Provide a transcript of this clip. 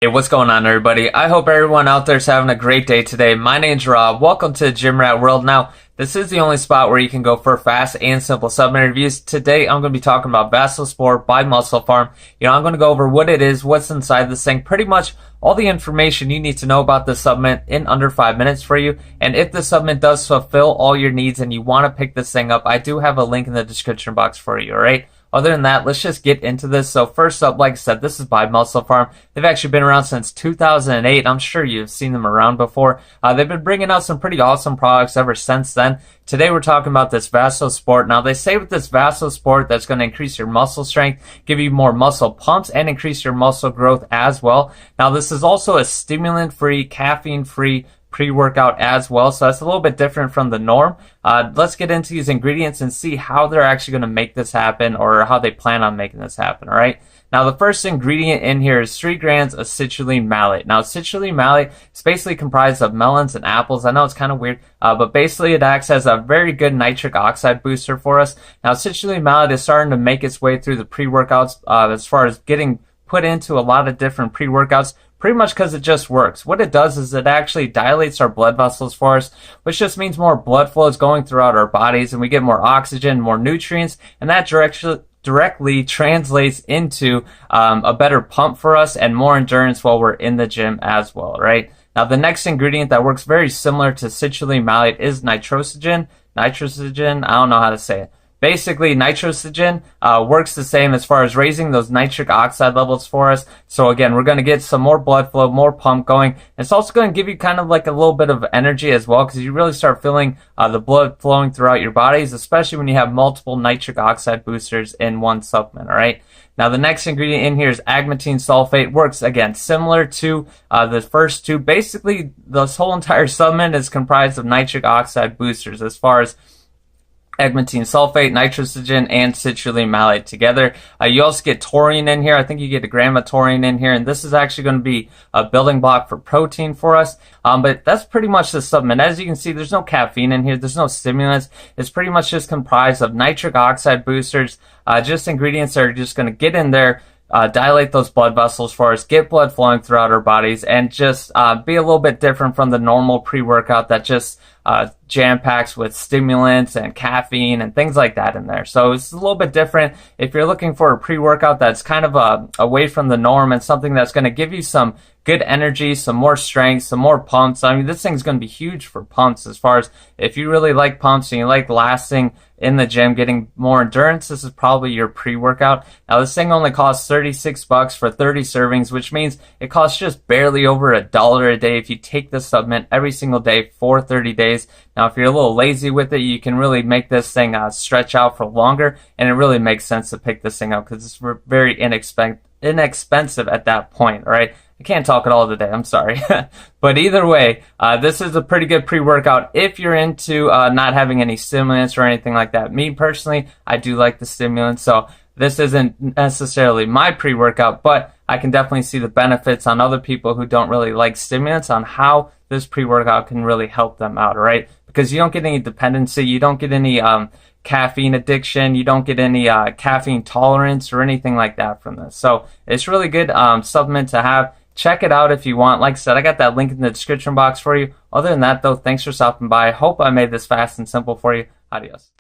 Hey, what's going on, everybody? I hope everyone out there is having a great day today. My name's Rob. Welcome to Gym Rat World. Now, this is the only spot where you can go for fast and simple supplement reviews. Today, I'm going to be talking about Vasosport by Muscle Farm. I'm going to go over what it is, what's inside this thing, pretty much all the information you need to know about this supplement in under 5 minutes for you. And if the supplement does fulfill all your needs and you want to pick this thing up, I do have a link in the description box for you, all right? Other than that, let's just get into this. So first up, like I said, this is by Muscle Farm. They've actually been around since 2008. I'm sure you've seen them around before. They've been bringing out some pretty awesome products ever since then. Today we're talking about this Vasosport. Now they say with this Vasosport that's going to increase your muscle strength, give you more muscle pumps, and increase your muscle growth as well. Now this is also a stimulant-free, caffeine-free pre-workout as well, so that's a little bit different from the norm. Let's get into these ingredients and see how they're actually going to make this happen, or how they plan on making this happen. All right, now the first ingredient in here is 3 grams of citrulline malate. Now citrulline malate is basically comprised of melons and apples. I know it's kind of weird, but basically it acts as a very good nitric oxide booster for us. Now citrulline malate is starting to make its way through the pre-workouts as far as getting put into a lot of different pre-workouts, pretty much because it just works. What it does is it actually dilates our blood vessels for us, which just means more blood flow is going throughout our bodies, and we get more oxygen, more nutrients, and that directly translates into a better pump for us and more endurance while we're in the gym as well, right? Now, the next ingredient that works very similar to citrulline malate is nitrogen. Nitrogen, I don't know how to say it. Basically, nitrogen works the same as far as raising those nitric oxide levels for us. So again, we're going to get some more blood flow, more pump going. It's also going to give you kind of like a little bit of energy as well, because you really start feeling the blood flowing throughout your bodies, especially when you have multiple nitric oxide boosters in one supplement, all right? Now, the next ingredient in here is agmatine sulfate. Works, again, similar to the first two. Basically, this whole entire supplement is comprised of nitric oxide boosters as far as agmatine sulfate, nitrogen, and citrulline malate together. You also get taurine in here. I think you get a gram of taurine in here, and this is actually going to be a building block for protein for us. But that's pretty much the supplement. As you can see, there's no caffeine in here. There's no stimulants. It's pretty much just comprised of nitric oxide boosters, just ingredients that are just going to get in there, dilate those blood vessels for us, get blood flowing throughout our bodies, and just be a little bit different from the normal pre-workout that just jam-packs with stimulants and caffeine and things like that in there. So it's a little bit different. If you're looking for a pre-workout that's kind of away from the norm and something that's going to give you some good energy, some more strength, some more pumps. I mean, this thing's going to be huge for pumps as far as if you really like pumps and you like lasting in the gym, getting more endurance, this is probably your pre-workout. Now, this thing only costs $36 for 30 servings, which means it costs just barely over $1 a day if you take this supplement every single day for 30 days. Now, if you're a little lazy with it, you can really make this thing stretch out for longer, and it really makes sense to pick this thing up because it's very inexpensive at that point, all right? I can't talk it all today, I'm sorry. But either way, this is a pretty good pre-workout if you're into not having any stimulants or anything like that. Me personally, I do like the stimulants, so this isn't necessarily my pre-workout, but I can definitely see the benefits on other people who don't really like stimulants on how this pre-workout can really help them out, all right? Because you don't get any dependency, you don't get any caffeine addiction, you don't get any caffeine tolerance or anything like that from this. So it's really good supplement to have. Check it out if you want. Like I said, I got that link in the description box for you. Other than that, though, thanks for stopping by. Hope I made this fast and simple for you. Adios.